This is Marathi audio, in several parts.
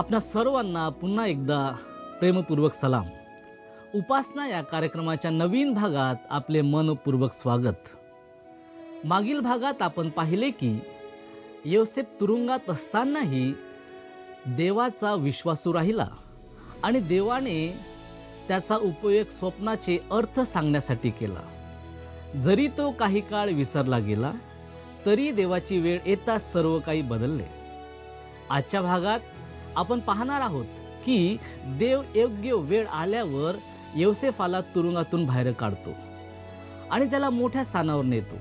आपणा सर्वांना पुन्हा एकदा प्रेमपूर्वक सलाम. उपासना या कार्यक्रमाच्या नवीन भागात आपले मनपूर्वक स्वागत. मागील भागात आपण पाहिले की योसेफ तुरुंगात असतानाही देवाचा विश्वासू राहिला आणि देवाने त्याचा उपयोग स्वप्नाचे अर्थ सांगण्यासाठी केला. जरी तो काही काळ विसरला गेला तरी देवाची वेळ येताच सर्व काही बदलले. आजच्या भागात आपण पाहणार आहोत की देव योग्य वेळ आल्यावर योसेफाला तुरुंगातून बाहेर काढतो आणि त्याला मोठ्या स्थानावर नेतो.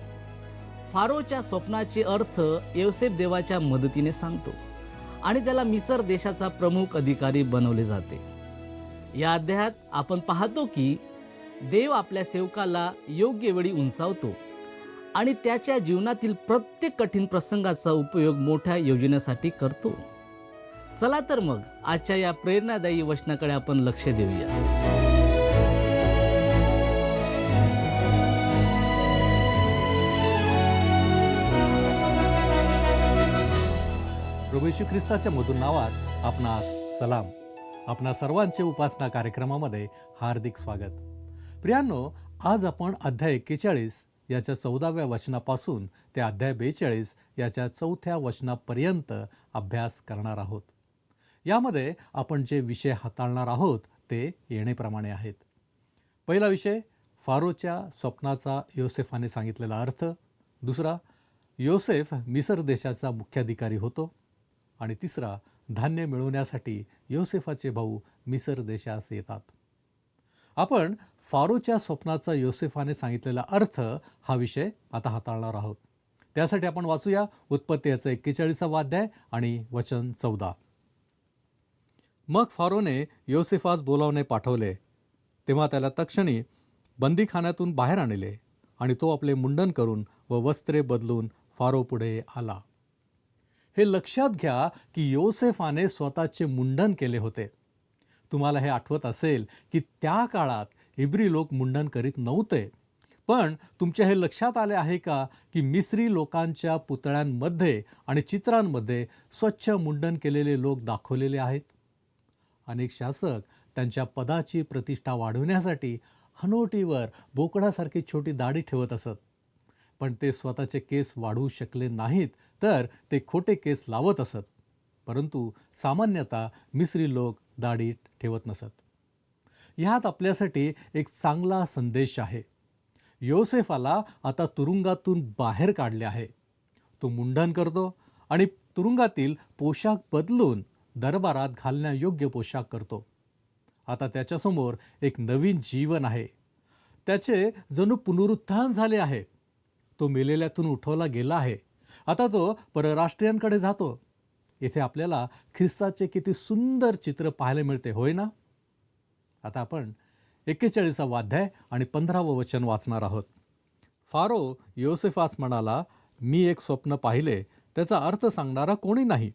फारोच्या स्वप्नाचे अर्थ योसेफ देवाच्या मदतीने सांगतो आणि त्याला मिसर देशाचा प्रमुख अधिकारी बनवले जाते. या अध्यायात आपण पाहतो की देव आपल्या सेवकाला योग्य वेळी उंचावतो आणि त्याच्या जीवनातील प्रत्येक कठीण प्रसंगाचा उपयोग मोठ्या योजनेसाठी करतो. चला तर मग आजच्या या प्रेरणादायी वचनाकडे आपण लक्ष देऊया. प्रभू येशू ख्रिस्ताच्या मधुर नावात आपणास सलाम. आपणा सर्वांचे उपासना कार्यक्रमामध्ये हार्दिक स्वागत. प्रियांनो, आज आपण अध्याय 41 याच्या 14व्या वचनापासून ते अध्याय 42 याच्या 4थ्या वचनापर्यंत अभ्यास करणार आहोत. यामध्ये आपण जे विषय हाताळणार आहोत ते येणेप्रमाणे आहेत. पहिला विषय, फारोच्या स्वप्नाचा योसेफाने सांगितलेला अर्थ. दुसरा, योसेफ मिसर देशाचा मुख्याधिकारी होतो. आणि तिसरा, धान्य मिळवण्यासाठी योसेफाचे भाऊ मिसर देशास येतात. आपण फारोच्या स्वप्नाचा योसेफाने सांगितलेला अर्थ हा विषय आता हाताळणार आहोत. त्यासाठी आपण वाचूया उत्पत्ती याचा 41वा अध्याय आणि वचन 14. मग फारोने योसेफास बोलावणे पाठवले, तेव्हा त्याला तक्षणी बंदीखान्यातून बाहेर आणले आणि तो आपले मुंडन करून व वस्त्रे बदलून फारो पुढे आला. हे लक्षात घ्या की योसेफाने स्वतःचे मुंडन केले होते. तुम्हाला हे आठवत असेल की त्या काळात इब्री लोक मुंडन करीत नव्हते. पण तुमच्या हे लक्षात आले आहे का की मिस्री लोकांच्या पुतळ्यांमध्ये आणि चित्रांमध्ये स्वच्छ मुंडन केलेले लोक दाखवलेले आहेत. अनेक शासक त्यांच्या पदाची प्रतिष्ठा वाढवण्यासाठी हनोटीवर बोकडासारखी छोटी दाढी ठेवत असत. पण ते स्वतःचे केस वाढवू शकले नाहीत तर ते खोटे केस लावत असत. परंतु सामान्यतः मिस्री लोक दाढी ठेवत नसत. ह्यात आपल्यासाठी एक चांगला संदेश आहे. योसेफाला आता तुरुंगातून बाहेर काढले आहे. तो मुंडन करतो आणि तुरुंगातील पोशाख बदलून दरबारात घालण्यायोग्य पोशाख करतो. आता त्याच्यासमोर एक नवीन जीवन आहे. त्याचे जणू पुनरुत्थान झाले आहे. तो मेलेल्यातून उठवला गेला आहे. आता तो परराष्ट्रीयांकडे जातो. येथे आपल्याला ख्रिस्ताचे किती सुंदर चित्र पाहायला मिळते, होय ना? आता आपण 41वा अध्याय आणि 15वं वचन वाचणार आहोत. फारो योसेफास म्हणाला, मी एक स्वप्न पाहिले, त्याचा अर्थ सांगणारा कोणी नाही.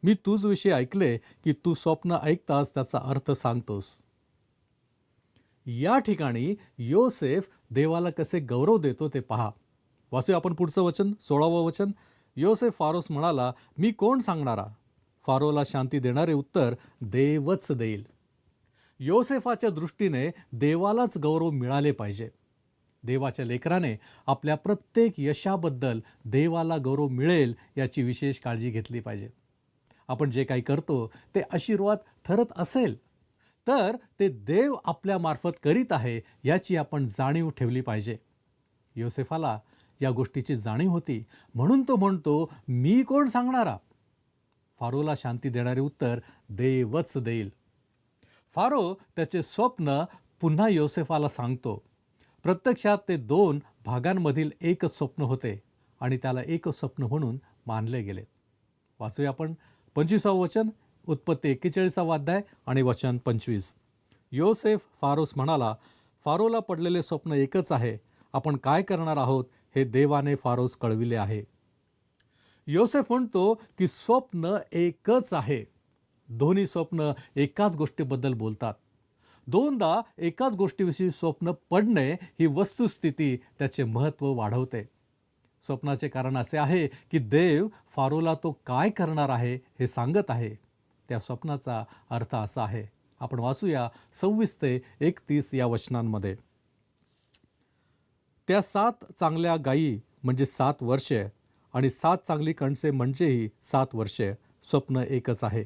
मी तुझविषयी ऐकले की तू स्वप्न ऐकताच त्याचा अर्थ सांगतोस. या ठिकाणी योसेफ देवाला कसे गौरव देतो ते पहा. वाचूया आपण पुढचं वचन, 16वं वचन. योसेफ फारोस म्हणाला, मी कोण सांगणारा? फारोला शांती देणारे उत्तर देवच देईल. योसेफाच्या दृष्टीने देवालाच गौरव मिळाले पाहिजे. देवाच्या लेकराने आपल्या प्रत्येक यशाबद्दल देवाला गौरव मिळेल याची विशेष काळजी घेतली पाहिजे. आपण जे काही करतो ते आशीर्वाद ठरत असेल तर ते देव आपल्या मार्फत करीत आहे याची आपण जाणीव ठेवली पाहिजे. योसेफाला या गोष्टीची जाणीव होती, म्हणून तो म्हणतो, मी कोण सांगणारा? फारोला शांती देणारे उत्तर देवच देईल. फारो त्याचे स्वप्न पुन्हा योसेफाला सांगतो. प्रत्यक्षात ते 2 भागांमधील एकच स्वप्न होते आणि त्याला एकच स्वप्न म्हणून मानले गेले. वाचूया आपण 25वं वचन, उत्पत्ती 41वा अध्याय आणि वचन 25. योसेफ फारोस म्हणाला, फारोला पडलेले स्वप्न एकच आहे. आपण काय करणार आहोत हे देवाने फारोस कळविले आहे. योसेफ म्हणतो की स्वप्न एकच आहे. दोन्ही स्वप्न एकाच गोष्टीबद्दल बोलतात. दोनदा एकाच गोष्टीविषयी स्वप्न पडणे ही वस्तुस्थिती त्याचे महत्त्व वाढवते. स्वप्नाचे कारण असे आहे की देव फारोला तो काय करणार आहे हे सांगत आहे. त्या स्वप्नाचा अर्थ असा आहे. आपण वाचूया 26 ते 31 या वचनांमध्ये. त्या 7 चांगल्या गायी म्हणजे 7 वर्षे आणि 7 चांगली कणसे म्हणजेही 7 वर्षे, स्वप्न एकच आहे.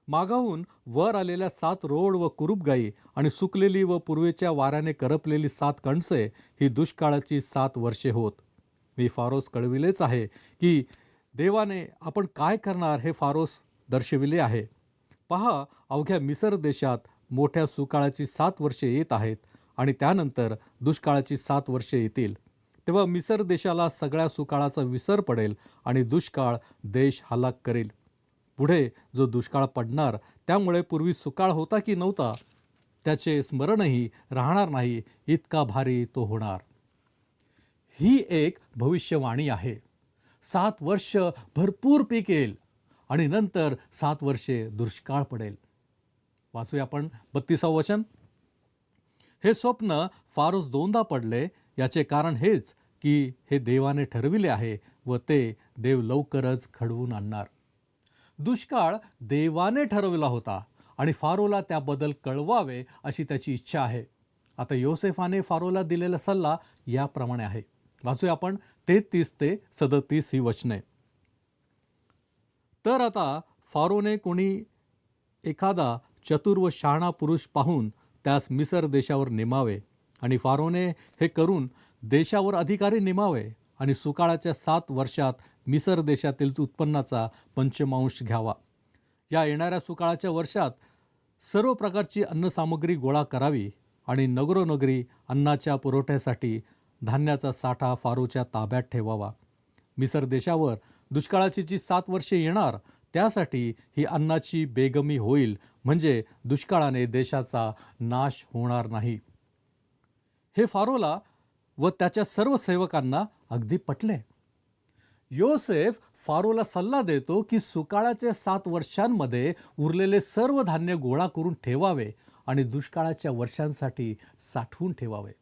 मागाहून वर आलेल्या 7 रोड व कुरूप गायी आणि सुकलेली व पूर्वेच्या वाऱ्याने करपलेली 7 कणसे ही दुष्काळाची 7 वर्षे होत. मी फारोस कळविलेच आहे की देवाने आपण काय करणार हे फारोस दर्शविले आहे. पहा, अवघ्या मिसर देशात मोठ्या सुकाळाची 7 वर्षे येत आहेत आणि त्यानंतर दुष्काळाची 7 वर्षे येतील. तेव्हा मिसर देशाला सगळ्या सुकाळाचा विसर पडेल आणि दुष्काळ देश हलाक करेल. पुढे जो दुष्काळ पडणार त्यामुळे पूर्वी सुकाळ होता की नव्हता त्याचे स्मरणही राहणार नाही, इतका भारी तो होणार. ही एक भविष्यवाणी आहे. 7 वर्ष भरपूर पीक येईल आणि नंतर 7 वर्षे दुष्काळ पडेल. वाचूया आपण 32 वचन. हे स्वप्न फारोस दोनदा पडले, याचे कारण हेच की हे देवाने ठरविले आहे व ते देव लवकरच घडवून आणणार. दुष्काळ देवाने ठरवला होता आणि फारोला त्याबद्दल कळवावे अशी त्याची इच्छा आहे. आता योसेफाने फारोला दिलेला सल्ला याप्रमाणे आहे. वाचूया आपण 33 ते 37 ही वचने. तर आता फारोने कोणी एखादा चतुर व शहाणा पुरुष पाहून त्यास मिसर देशावर नेमावे आणि फारोने हे करून देशावर अधिकारी नेमावे आणि सुकाळाच्या 7 वर्षात मिसर देशातील उत्पन्नाचा पंचमांश घ्यावा. या येणाऱ्या सुकाळाच्या वर्षात सर्व प्रकारची अन्नसामग्री गोळा करावी आणि नगरोनगरी अन्नाच्या पुरवठ्यासाठी धान्याचा साठा फारोच्या ताब्यात ठेवावा. मिसर देशावर दुष्काळाची जी 7 वर्षे येणार त्यासाठी ही अन्नाची बेगमी होईल, म्हणजे दुष्काळाने देशाचा नाश होणार नाही. हे फारोला व त्याच्या सर्व सेवकांना अगदी पटले. योसेफ फारोला सल्ला देतो की सुकाळाच्या 7 वर्षांमध्ये उरलेले सर्व धान्य गोळा करून ठेवावे आणि दुष्काळाच्या वर्षांसाठी साठवून ठेवावे.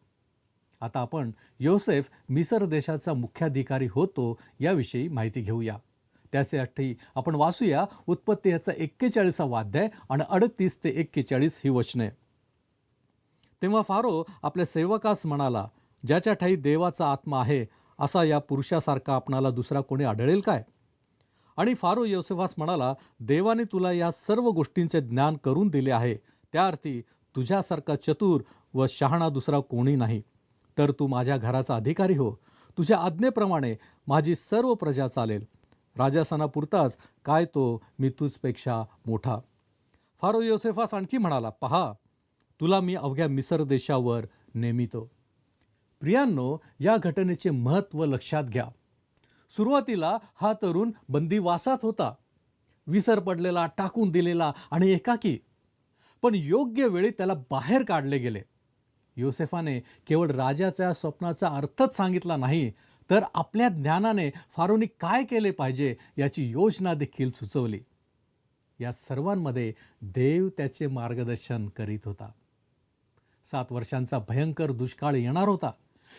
आता आपण योसेफ मिसर देशाचा मुख्याधिकारी होतो याविषयी माहिती घेऊया. त्यासाठी आपण वाचूया उत्पत्ती याचा 41 अध्याय आणि 38 ते 41 ही वचने. तेव्हा फारो आपल्या सेवकास म्हणाला, ज्याच्या ठाई देवाचा आत्मा आहे असा या पुरुषासारखा आपणाला दुसरा कोणी आढळेल काय? आणि फारो योसेफास म्हणाला, देवाने तुला या सर्व गोष्टींचे ज्ञान करून दिले आहे, त्या अर्थी तुझ्यासारखा चतुर व शहाणा दुसरा कोणी नाही. तर तू माझ्या घराचा अधिकारी हो. तुझ्या आज्ञेप्रमाणे माझी सर्व प्रजा चालेल. राजासनापुरताच काय तो मी तुझपेक्षा मोठा. फारो योसेफास आणखी म्हणाला, पहा, तुला मी अवघ्या मिसर देशावर नेमितो. प्रियांनो, या घटनेचे महत्त्व लक्षात घ्या. सुरुवातीला हा तरुण बंदिवासात होता, विसर पडलेला, टाकून दिलेला आणि एकाकी. पण योग्य वेळी त्याला बाहेर काढले गेले. योसेफाने केवळ राजाच्या स्वप्नाचा अर्थच सांगितला नाही, तर आपल्या ज्ञानाने फारोनी काय केले पाहिजे याची योजना देखील सुचवली. या सर्वांमध्ये देव त्याचे मार्गदर्शन करीत होता. 7 वर्षांचा भयंकर दुष्काळ येणार होता,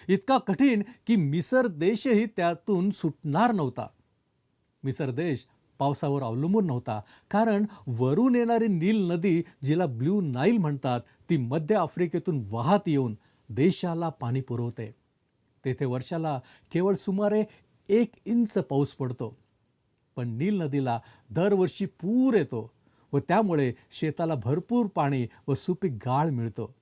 इतका कठीण की मिसर देशही त्यातून सुटणार नव्हता. मिसर देश पावसावर अवलंबून नव्हता, कारण वरून येणारी नील नदी, जिला ब्ल्यू नाईल म्हणतात, ती मध्य आफ्रिकेतून वाहत येऊन देशाला पाणी पुरवते. तेथे वर्षाला केवळ सुमारे 1 इंच पाऊस पडतो. पण नील नदीला दरवर्षी पूर येतो व त्यामुळे शेताला भरपूर पाणी व सुपीक गाळ मिळतो.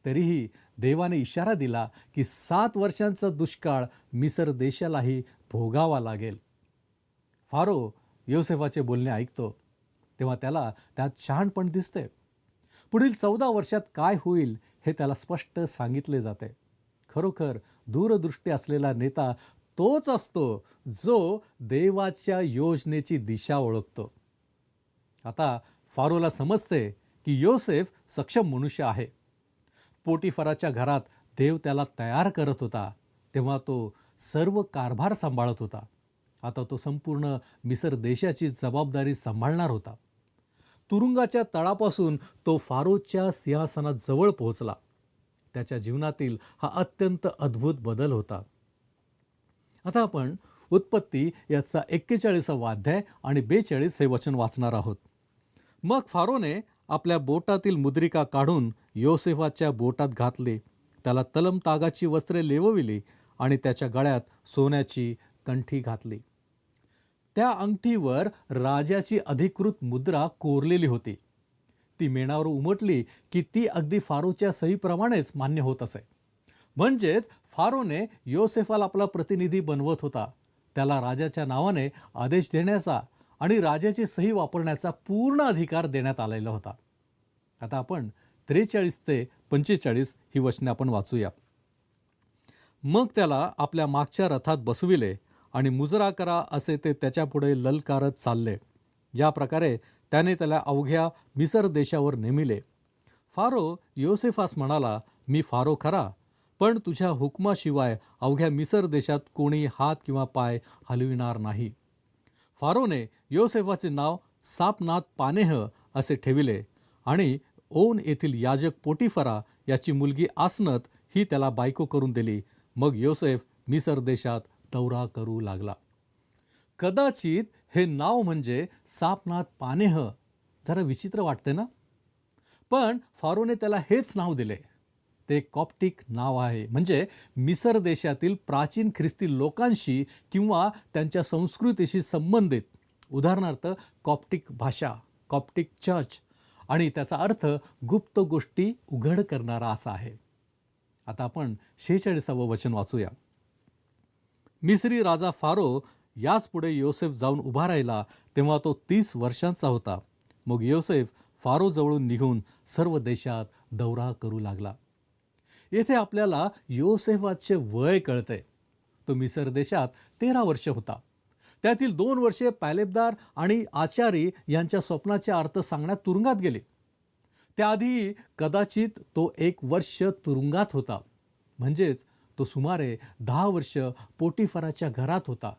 तरीही देवाने इशारा दिला की 7 वर्षांचा दुष्काळ मिसर देशालाही भोगावा लागेल. फारो योसेफाचे बोलणे ऐकतो तेव्हा त्याला त्यात शहाणपण दिसते. पुढील 14 वर्षात काय होईल हे त्याला स्पष्ट सांगितले जाते. खरोखर दूरदृष्टी असलेला नेता तोच असतो जो देवाच्या योजनेची दिशा ओळखतो. आता फारोला समजते की योसेफ सक्षम मनुष्य आहे. पोटिफराच्या घरात देव त्याला तयार करत होता, तेव्हा तो सर्व कारभार सांभाळत होता. आता तो संपूर्ण मिसर देशाची जबाबदारी सांभाळणार होता. तुरुंगाच्या तळापासून तो फारोच्या सिंहासनात जवळ पोहोचला. त्याच्या जीवनातील हा अत्यंत अद्भुत बदल होता. आता आपण उत्पत्ती याचा 41 अध्याय आणि 42 हे वचन वाचणार आहोत. मग फारोने आपल्या बोटातील मुद्रिका काढून योसेफाच्या बोटात घातली, त्याला तलम तागाची वस्त्रे लेवविली आणि त्याच्या गळ्यात सोन्याची कंठी घातली. त्या अंगठीवर राजाची अधिकृत मुद्रा कोरलेली होती. ती मेणावर उमटली की ती अगदी फारोच्या सहीप्रमाणेच मान्य होत असे. म्हणजेच फारोने योसेफाला आपला प्रतिनिधी बनवत होता. त्याला राजाच्या नावाने आदेश देण्याचा आणि राजाची सही वापरण्याचा पूर्ण अधिकार देण्यात आलेला होता. आता आपण 43 ते 45 ही वचने आपण वाचूया. मग त्याला आपल्या मागच्या रथात बसविले आणि मुजरा करा असे ते त्याच्यापुढे ललकारत चालले. या प्रकारे त्याने त्याला अवघ्या मिसर देशावर नेमिले. फारो योसेफास म्हणाला, मी फारो खरा, पण तुझ्या हुकमाशिवाय अवघ्या मिसर देशात कोणी हात किंवा पाय हलविणार नाही. फारोने योसेफाचे नाव सापनात पानेह असे ठेविले आणि ओन येथील याजक पोटिफरा याची मुलगी आसनत ही त्याला बायको करून दिली. मग योसेफ मिसर देशात दौरा करू लागला. कदाचित हे नाव म्हणजे सापनात पानेह जरा विचित्र वाटते ना, पण फारोने त्याला हेच नाव दिले. ते कॉप्टिक नाव आहे, म्हणजे मिसर देशातील प्राचीन ख्रिस्ती लोकांशी किंवा त्यांच्या संस्कृतीशी संबंधित, उदाहरणार्थ कॉप्टिक भाषा, कॉप्टिक चर्च, आणि त्याचा अर्थ गुप्त गोष्टी उघड करणारा असा आहे. आता आपण 46वं वचन वाचूया. मिस्री राजा फारो याच पुढे योसेफ जाऊन उभा राहिला, तेव्हा तो 30 वर्षांचा होता. मग योसेफ फारो जवळून निघून सर्व देशात दौरा करू लागला. येथे आपल्याला योसेफाचे वय कळते. तो मिसर देशात 13 वर्ष होता. त्यातील 2 वर्षे पॅलेबदार आणि आचारी यांच्या स्वप्नाचे अर्थ सांगण्यात तुरुंगात गेले. त्याआधी कदाचित तो 1 वर्ष तुरुंगात होता. म्हणजेच तो सुमारे 10 वर्ष पोटिफराच्या घरात होता.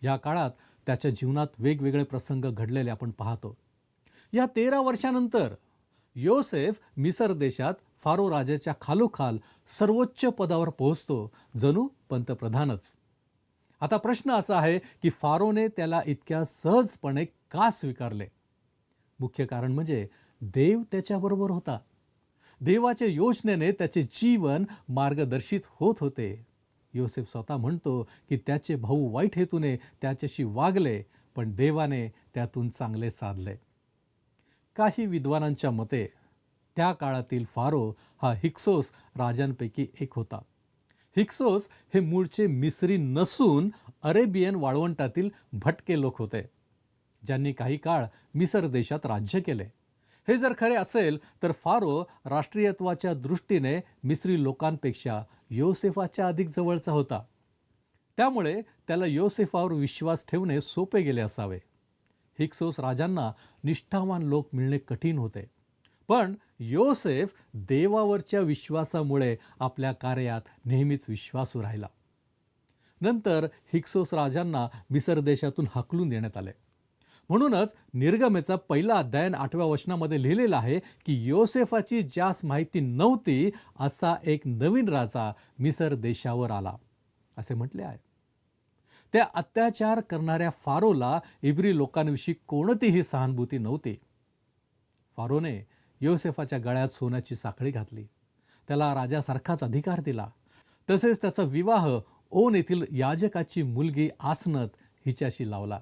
या काळात त्याच्या जीवनात वेगवेगळे प्रसंग घडलेले आपण पाहतो. या 13 वर्षानंतर योसेफ मिसर देशात फारो राजाच्या खालोखाल सर्वोच्च पदावर पोहोचतो, जणू पंतप्रधानच. आता प्रश्न असा आहे की फारोने त्याला इतक्या सहजपणे का स्वीकारले? मुख्य कारण म्हणजे देव त्याच्याबरोबर होता. देवाच्या योजनेने त्याचे जीवन मार्गदर्शित होत होते. योसेफ स्वतः म्हणतो की त्याचे भाऊ वाईट हेतूने त्याच्याशी वागले, पण देवाने त्यातून चांगले साधले. काही विद्वानांच्या मते त्या काळातील फारो हा हिक्सोस राजांपैकी एक होता. हिक्सोस हे मूळचे मिस्री नसून अरेबियन वाळवंटातील भटके लोक होते, ज्यांनी काही काळ मिसर देशात राज्य केले. हे जर खरे असेल तर फारो राष्ट्रीयत्वाच्या दृष्टीने मिस्री लोकांपेक्षा योसेफाच्या अधिक जवळचा होता. त्यामुळे त्याला योसेफावर विश्वास ठेवणे सोपे गेले असावे. हिक्सोस राजांना निष्ठावान लोक मिळणे कठीण होते, पण योसेफ देवावरच्या विश्वासामुळे आपल्या कार्यात नेहमीच विश्वासू राहिला. नंतर हिक्सोस राजांना मिसर देशातून हाकलून देण्यात आले. म्हणूनच निर्गमेचा 1 अध्याय 8व्या वचनामध्ये लिहिलेलं आहे की योसेफाची ज्यास माहिती नव्हती असा एक नवीन राजा मिसर देशावर आला, असे म्हटले आहे. त्या अत्याचार करणाऱ्या फारोला इब्री लोकांविषयी कोणतीही सहानुभूती नव्हती. फारोने योसेफाच्या गळ्यात सोन्याची साखळी घातली, त्याला राजासारखाच अधिकार दिला. तसेच त्याचा विवाह ओन येथील याजकाची मुलगी आसनत हिच्याशी लावला.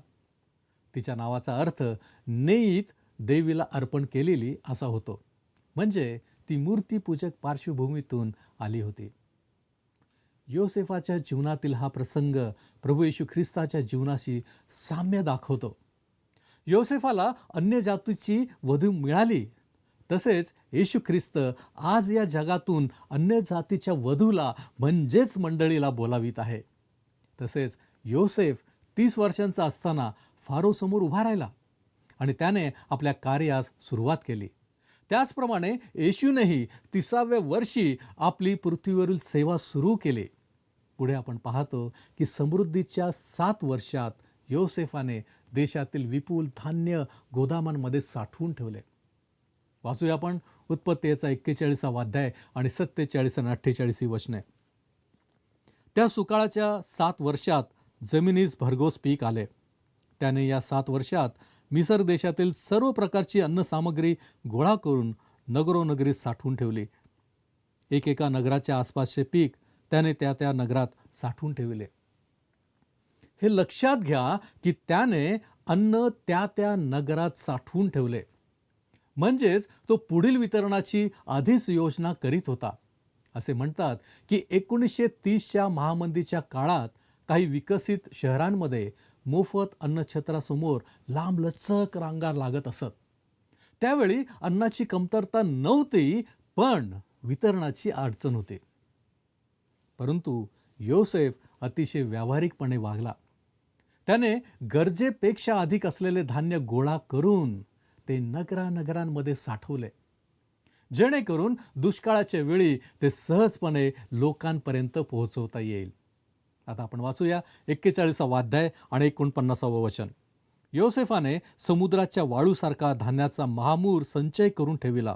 तिच्या नावाचा अर्थ नेईत देवीला अर्पण केलेली असा होतो, म्हणजे ती मूर्तीपूजक पार्श्वभूमीतून आली होती. योसेफाच्या जीवनातील हा प्रसंग प्रभू येशू ख्रिस्ताच्या जीवनाशी साम्य दाखवतो. योसेफाला अन्य जातीची वधू मिळाली, तसेच येशू ख्रिस्त आज या जगातून अन्य जातीच्या वधूला म्हणजेच मंडळीला बोलावित आहे. तसेच योसेफ 30 वर्षांचा असताना फारोसमोर उभा राहिला आणि त्याने आपल्या कार्यास सुरुवात केली. त्याचप्रमाणे येशूनेही 30व्या वर्षी आपली पृथ्वीवरील सेवा सुरू केली. पुढे आपण पाहतो की समृद्धीच्या 7 वर्षात योसेफाने देशातील विपुल धान्य गोदामांमध्ये साठवून ठेवले. वाचूया आपण उत्पत्तीचा 41वा अध्याय आणि 47 आणि 48 ही वचने. त्या सुकाळाच्या 7 वर्षात जमिनीस भरघोस पीक आले. त्याने या 7 वर्षात मिसर देशातील सर्व प्रकारची अन्नसामग्री गोळा करून नगरोनगरीत साठवून ठेवली. एकेका नगराच्या आसपासचे पीक त्याने त्या त्या नगरात साठवून ठेवले. हे लक्षात घ्या की त्याने अन्न त्या त्या नगरात साठवून ठेवले. म्हणजेच तो पुढील वितरणाची आधीच योजना करीत होता. असे म्हणतात की 1930च्या महामंदीच्या काळात काही विकसित शहरांमध्ये मोफत अन्नछत्रासमोर लांबलचक रांगा लागत असत. त्यावेळी अन्नाची कमतरता नव्हती, पण वितरणाची अडचण होती. परंतु योसेफ अतिशय व्यावहारिकपणे वागला. त्याने गरजेपेक्षा अधिक असलेले धान्य गोळा करून ते नगरानगरांमध्ये साठवले, जेणेकरून दुष्काळाच्या वेळी ते सहजपणे लोकांपर्यंत पोहोचवता येईल. आता आपण वाचूया 41वा अध्याय आणि 49वं वचन. योसेफाने समुद्राच्या वाळूसारखा धान्याचा महामूर संचय करून ठेविला.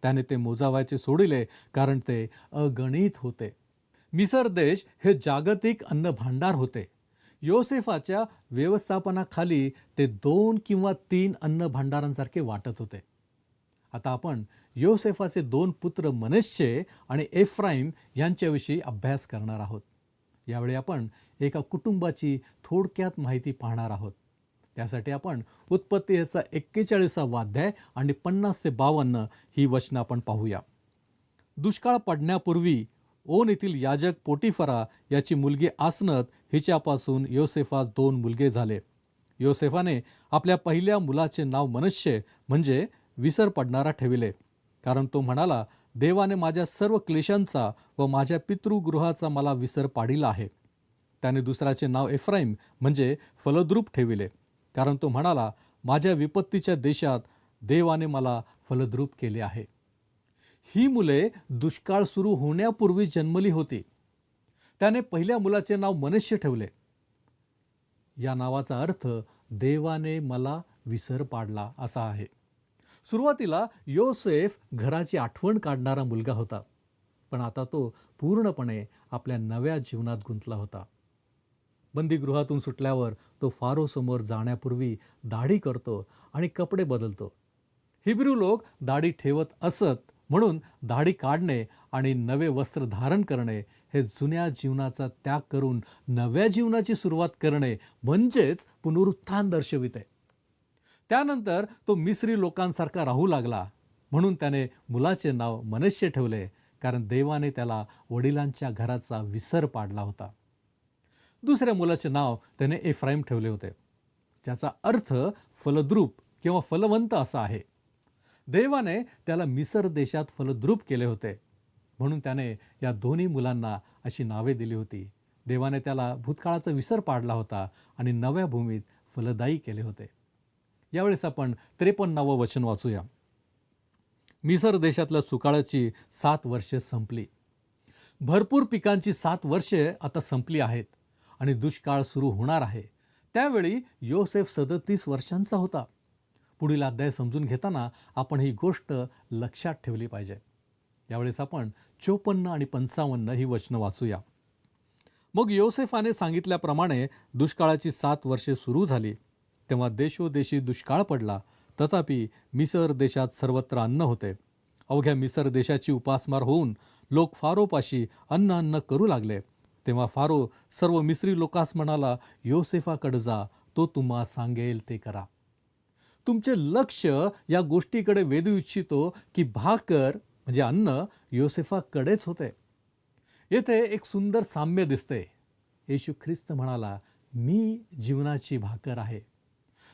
त्याने ते मोजावायचे सोडिले, कारण ते अगणित होते. मिसर देश हे जागतिक अन्न भांडार होते. योसेफाच्या व्यवस्थापनाखाली ते 2 किंवा 3 अन्न भांडारांसारखे वाटत होते. आता आपण योसेफाचे 2 पुत्र मनश्शे आणि एफ्राईम यांच्याविषयी अभ्यास करणार आहोत. यावेळी आपण एका कुटुंबाची थोडक्यात माहिती पाहणार आहोत. त्यासाठी आपण उत्पत्ती याचा 41वा अध्याय आणि 50 ते 52 ही वचनं आपण पाहूया. दुष्काळ पडण्यापूर्वी ओन येथील याजक पोटिफरा याची मुलगी आसनत हिच्यापासून योसेफास 2 मुलगे झाले. योसेफाने आपल्या पहिल्या मुलाचे नाव मनश्शे म्हणजे विसर पडणारा ठेविले, कारण तो म्हणाला, देवाने माझ्या सर्व क्लेशांचा व माझ्या पितृगृहाचा मला विसर पाडिला आहे. त्याने दुसऱ्याचे नाव एफ्राईम म्हणजे फलद्रूप ठेविले, कारण तो म्हणाला, माझ्या विपत्तीच्या देशात देवाने मला फलद्रूप केले आहे. ही मुले दुष्काळ सुरू होण्यापूर्वी जन्मली होती. त्याने पहिल्या मुलाचे नाव मनश्शे ठेवले. या नावाचा अर्थ देवाने मला विसर पाडला असा आहे. सुरुवातीला योसेफ घराची आठवण काढणारा मुलगा होता, पण आता तो पूर्णपणे आपल्या नव्या जीवनात गुंतला होता. बंदीगृहातून सुटल्यावर तो फारोसमोर जाण्यापूर्वी दाढी करतो आणि कपडे बदलतो. हिब्रू लोक दाढी ठेवत असत, म्हणून दाढी काढणे आणि नवे वस्त्र धारण करणे हे जुन्या जीवनाचा त्याग करून नव्या जीवनाची सुरुवात करणे म्हणजेच पुनरुत्थान दर्शविते. त्यानंतर तो मिस्री लोकांसारखा राहू लागला, म्हणून त्याने मुलाचे नाव मनश्शे ठेवले, कारण देवाने त्याला वडिलांच्या घराचा विसर पाडला होता. दुसऱ्या मुलाचे नाव त्याने एफ्राईम ठेवले होते, ज्याचा अर्थ फलद्रूप किंवा फलवंत असा आहे. देवाने त्याला मिसर देशात फलद्रूप केले होते, म्हणून त्याने या दोन्ही मुलांना अशी नावे दिली होती. देवाने त्याला भूतकाळाचा विसर पाडला होता आणि नव्या भूमीत फलदायी केले होते. यावेळेस आपण 53वं वचन वाचूया. मिसर देशातल्या सुकाळाची 7 वर्षे संपली. भरपूर पिकांची 7 वर्षे आता संपली आहेत आणि दुष्काळ सुरू होणार आहे. त्यावेळी योसेफ 37 वर्षांचा होता. पुढील अध्याय समजून घेताना आपण ही गोष्ट लक्षात ठेवली पाहिजे. यावेळेस आपण 54 आणि 55 ही वचनं वाचूया. मग योसेफाने सांगितल्याप्रमाणे दुष्काळाची 7 वर्षे सुरू झाली. तेव्हा देशोदेशी दुष्काळ पडला. तथापि मिसर देशात सर्वत्र अन्न होते. अवघ्या मिसर देशाची उपासमार होऊन लोक फारोपाशी अन्न करू लागले. तेव्हा फारो सर्व मिस्री लोकांस म्हणाला, योसेफाकडे जा, तो तुम्हा सांगेल ते करा. तुमचे लक्ष या गोष्टीकडे वेधू इच्छितो की भाकर म्हणजे अन्न योसेफाकडेच होते. येथे एक सुंदर साम्य दिसते. येशू ख्रिस्त म्हणाला, मी जीवनाची भाकर आहे.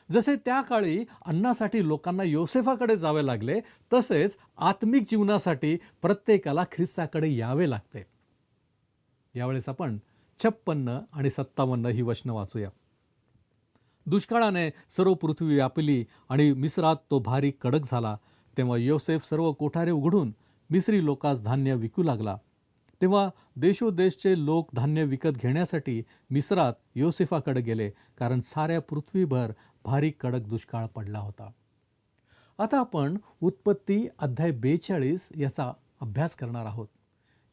जसे त्या काळी अन्नासाठी लोकांना योसेफाकडे जावे लागले, तसेच आत्मिक जीवनासाठी प्रत्येकाला ख्रिस्ताकडे यावे लागते. यावेळेस आपण 56 आणि 57 ही वचनं वाचूया. दुष्काळाने सर्व पृथ्वी व्यापली आणि मिस्रात तो भारी कडक झाला. तेव्हा योसेफ सर्व कोठारे उघडून मिस्री लोकांस धान्य विकू लागला. तेव्हा देशोदेशचे लोक धान्य विकत घेण्यासाठी मिस्रात योसेफाकडे गेले, कारण साऱ्या पृथ्वीभर भारी कडक दुष्काळ पडला होता. आता आपण उत्पत्ती अध्याय 42 याचा अभ्यास करणार आहोत.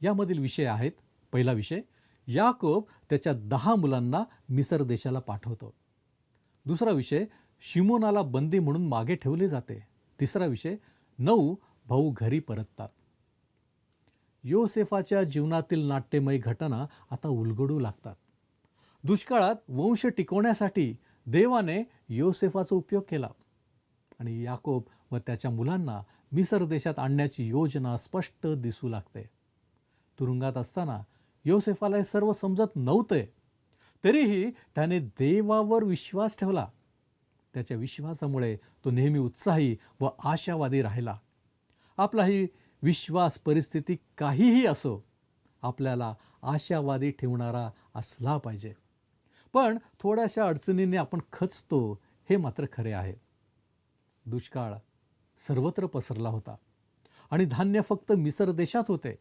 यामधील विषय आहेत. पहिला विषय, याकोब त्याच्या 10 मुलांना मिसर देशाला पाठवतो. दुसरा विषय, शिमोनाला बंदी म्हणून मागे ठेवले जाते. तिसरा विषय, 9 भाऊ घरी परततात. योसेफाच्या जीवनातील नाट्यमय घटना आता उलगडू लागतात. दुष्काळात वंश टिकवण्यासाठी देवाने योसेफाचा उपयोग केला आणि याकोब व त्याच्या मुलांना मिसर देशात आणण्याची योजना स्पष्ट दिसू लागते. तुरुंगात असताना योसेफाला हे सर्व समजत नव्हते, तरीही त्याने देवावर विश्वास ठेवला. त्याच्या विश्वासामुळे तो नेहमी उत्साही व आशावादी राहिला. आपलाही विश्वास परिस्थिती काहीही असो, आपल्याला आशावादी ठेवणारा असला पाहिजे. पण थोड्याशा अडचणीने आपण खचतो, हे मात्र खरे आहे. दुष्काळ सर्वत्र पसरला होता आणि धान्य फक्त मिसर देशात होते.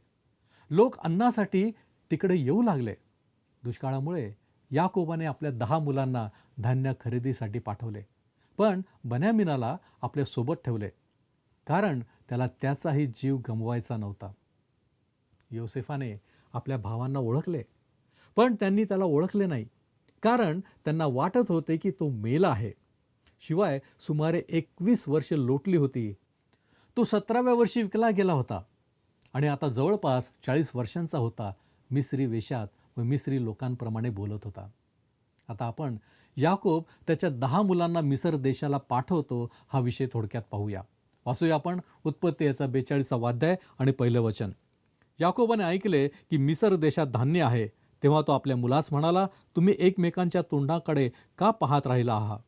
लोक अन्नासाठी तिकडे येऊ लागले. दुष्काळामुळे याकोबाने आपल्या 10 मुलांना धान्य खरेदीसाठी पाठवले, पण बन्यामीनाला आपल्या सोबत ठेवले, कारण त्याला त्याचाही जीव गमवायचा नव्हता. योसेफाने आपल्या भावांना ओळखले, पण त्यांनी त्याला ओळखले नाही, कारण त्यांना वाटत होते की तो मेला आहे. शिवाय सुमारे 21 वर्षे लोटली होती. तो 17व्या वर्षी विकला गेला होता आणि आता जवळपास 40 वर्षांचा होता. मिस्री वेशात व मिस्री लोकांप्रमाणे बोलत होता. आता आपण याकोब त्याच्या 10 मुलांना मिसर देशाला पाठवतो हा विषय थोडक्यात पाहूया. वाचूया आपण उत्पत्ती याचा 42वा अध्याय आणि 1 वचन. याकोबाने ऐकले की मिसर देशात धान्य आहे, तेव्हा तो आपल्या मुलास म्हणाला, तुम्ही एकमेकांच्या तोंडाकडे का पाहत राहिला आहात?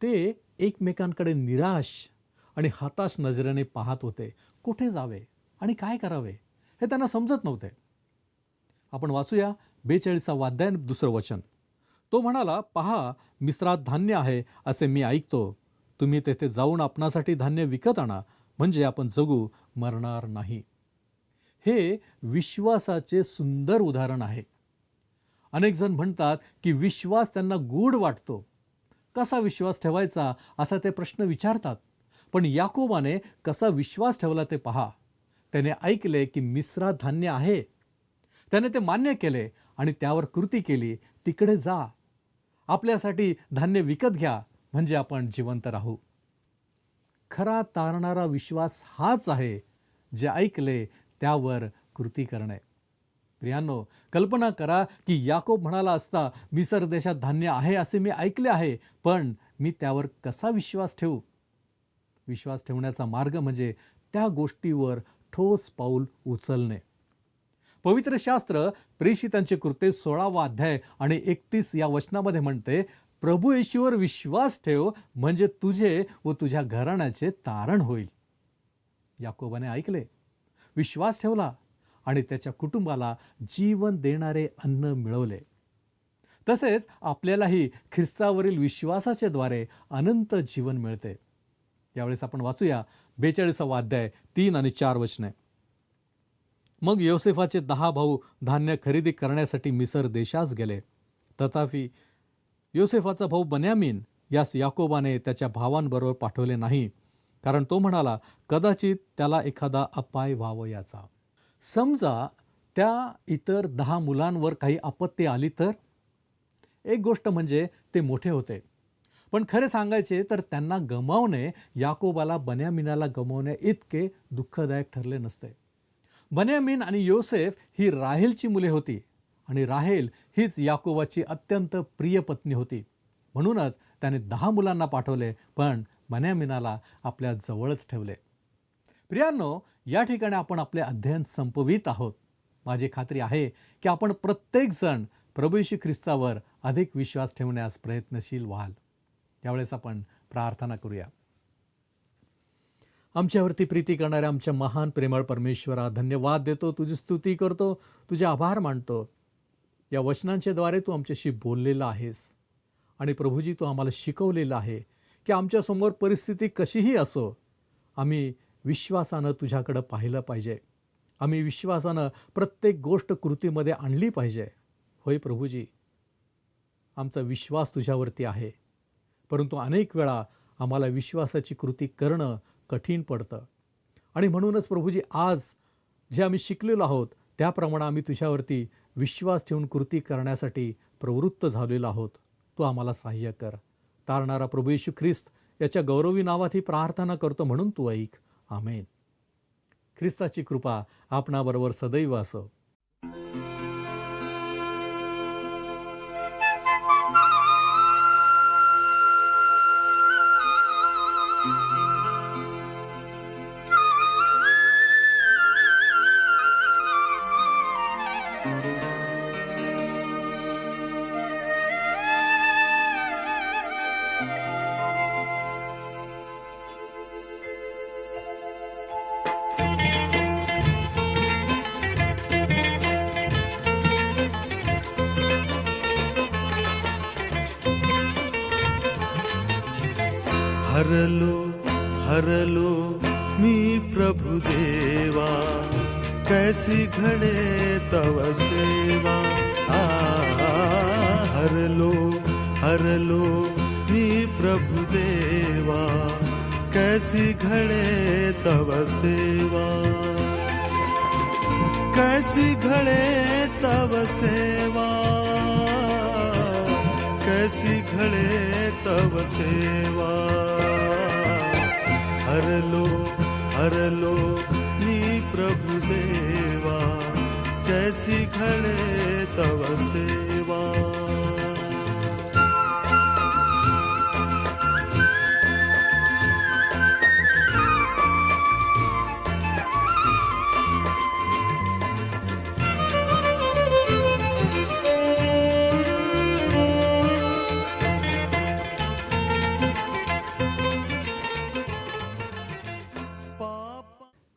ते एकमेकांकडे निराश आणि हताश नजरेने पाहत होते. कुठे जावे आणि काय करावे हे त्यांना समजत नव्हते. आपण वाचूया 42वा अध्याय 2 वचन. तो म्हणाला, पहा, मिस्रात धान्य आहे असे मी ऐकतो. तुम्ही तेथे जाऊन आपणासाठी धान्य विकत आणा, म्हणजे आपण जगू, मरणार नाही. हे विश्वासाचे सुंदर उदाहरण आहे. अनेक जण म्हणतात की विश्वास त्यांना गूढ वाटतो. कसा विश्वास ठेवायचा असा ते प्रश्न विचारतात. पण याकोबाने कसा विश्वास ठेवला ते पहा. त्याने ऐकले की मिस्रात धान्य आहे, त्याने ते मान्य केले आणि त्यावर कृती केली. तिकडे जा, आपल्यासाठी धान्य विकत घ्या, म्हणजे आपण जिवंत राहू. खरा तारणारा विश्वास हाच आहे, जे ऐकले त्यावर कृती करणे. प्रियांनो, कल्पना करा की याकोब म्हणाला असता, मिसर देशात धान्य आहे असे मी ऐकले आहे, पण मी त्यावर कसा विश्वास ठेवू? विश्वास ठेवण्याचा मार्ग म्हणजे त्या गोष्टीवर ठोस पाऊल उचलणे. पवित्र शास्त्र प्रेषितांचे कृत्ये 16वा अध्याय आणि 31 या वचनामध्ये म्हणते, प्रभू येशूवर विश्वास ठेव, म्हणजे तुझे व तुझ्या घराण्याचे तारण होईल. याकोबाने ऐकले, विश्वास ठेवला आणि त्याच्या कुटुंबाला जीवन देणारे अन्न मिळवले. तसेच आपल्यालाही ख्रिस्तावरील विश्वासाच्या द्वारे अनंत जीवन मिळते. यावेळेस आपण वाचूया 42वा अध्याय 3 आणि 4 वचने. मग योसेफाचे 10 भाऊ धान्य खरेदी करण्यासाठी मिसर देशास गेले. तथापि योसेफाचा भाऊ बन्यामीन यास याकोबाने त्याच्या भावांबरोबर पाठवले नाही, कारण तो म्हणाला, कदाचित त्याला एखादा अपाय व्हावयाचा. समजा त्या इतर 10 मुलांवर काही आपत्ती आली तर? एक गोष्ट म्हणजे ते मोठे होते, पण खरे सांगायचे तर त्यांना गमावणे याकोबाला बन्यामीनाला गमावणे इतके दुःखदायक ठरले नसते. बन्यामीन आणि योसेफ ही राहेलची मुले होती आणि राहेल हीच याकोबाची अत्यंत प्रिय पत्नी होती. म्हणूनच त्याने 10 मुलांना पाठवले, पण बन्यामीनाला आपल्या जवळच ठेवले. प्रियांनो, या ठिकाणी आपण आपले अध्ययन संपवित आहोत. माझी खात्री आहे की आपण प्रत्येकजण प्रभू येशू ख्रिस्तावर अधिक विश्वास ठेवण्यास प्रयत्नशील व्हाल. यावेळेस आपण प्रार्थना करूया. आमच्यावरती प्रीती करणाऱ्या आमच्या महान प्रेमळ परमेश्वरा, धन्यवाद देतो, तुझी स्तुती करतो, तुझे आभार मानतो. या वचनांच्या द्वारे तू आमच्याशी बोललेला आहेस आणि प्रभूजी तू आम्हाला शिकवलेलं आहे की आमच्यासमोर परिस्थिती कशीही असो, आम्ही विश्वासानं तुझ्याकडं पाहिलं पाहिजे. आम्ही विश्वासानं प्रत्येक गोष्ट कृतीमध्ये आणली पाहिजे. होय प्रभूजी, आमचा विश्वास तुझ्यावरती आहे, परंतु अनेक वेळा आम्हाला विश्वासाची कृती करणं कठीण पडतं. आणि म्हणूनच प्रभूजी, आज जे आम्ही शिकलेलो आहोत त्याप्रमाणे आम्ही तुझ्यावरती विश्वास ठेवून कृती करण्यासाठी प्रवृत्त झालेलो आहोत. तू आम्हाला सहाय्य कर. तारणारा प्रभू येशू ख्रिस्त याच्या गौरवी नावात ही प्रार्थना करतो म्हणून तू ऐक. आमेन. ख्रिस्ताची कृपा आपणाबरोबर सदैव असो. हरलो हरलो मी प्रभु देवा, कैसी घडे तव सेवा. हरलो हरलो मी प्रभु देवा, कैसी घडे तव सेवा. कैसी घडे तव सेवा, कैसी घडे तव सेवा. हरलो हरलो मी प्रभु देवा, कैसी घडे तव सेवा.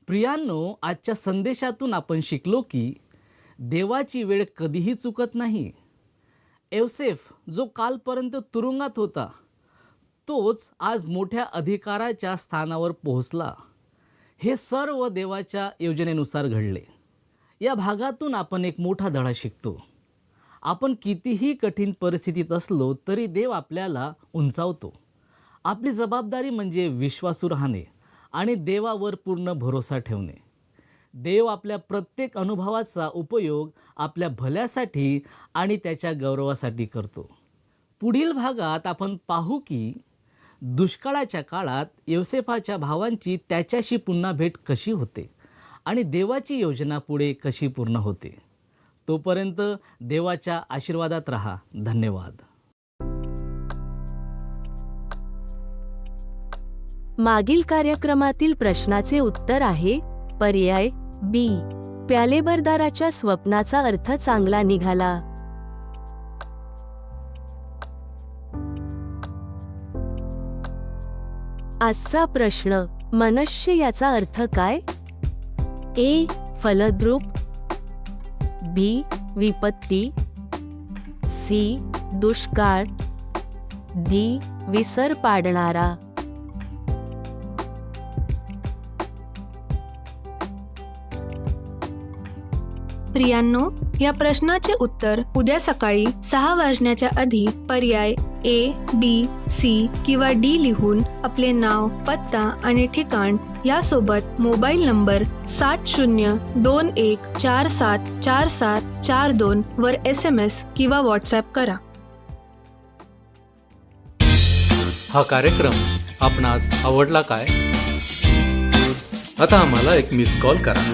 प्रियांनो, आजच्या संदेशातून आपण शिकलो की देवाची वेळ कधीही चुकत नाही. योसेफ जो कालपर्यंत तुरुंगात होता, तोच आज मोठ्या अधिकाराच्या स्थानावर पोहोचला. हे सर्व देवाच्या योजनेनुसार घडले. या भागातून आपण एक मोठा धडा शिकतो. आपण कितीही कठीण परिस्थितीत असलो तरी देव आपल्याला उंचावतो. आपली जबाबदारी म्हणजे विश्वासू राहणे आणि देवावर पूर्ण भरोसा ठेवणे. देव आपल्या प्रत्येक अनुभवाचा उपयोग आपल्या भल्यासाठी आणि त्याच्या गौरवासाठी करतो. पुढील भागात आपण पाहू की दुष्काळाच्या काळात योसेफाच्या भावांची त्याच्याशी पुन्हा भेट कशी होते आणि देवाची योजना पुढे कशी पूर्ण होते. तोपर्यंत देवाच्या आशीर्वादात राहा. धन्यवाद. मागील कार्यक्रमातील प्रश्नाचे उत्तर आहे पर्याय बी. प्यालेबरदाराच्या स्वप्नाचा अर्थ चांगला निघाला. आजचा प्रश्न, मनुष्य याचा अर्थ काय? ए. फलद्रूप, बी. विपत्ती, सी. दुष्काळ, डी. विसर पाडणारा. प्रियांनो, या प्रश्नाचे उत्तर उद्या सकाळी 6 वाजण्याच्या आधी पर्याय ए, बी, सी किंवा डी लिहून आपले नाव, पत्ता आणि ठिकाण यासोबत मोबाईल नंबर 7021474742 वर SMS किंवा व्हॉट्सॲप करा. हा कार्यक्रम आपणास आवडला काय? आता आम्हाला एक मिस कॉल करा.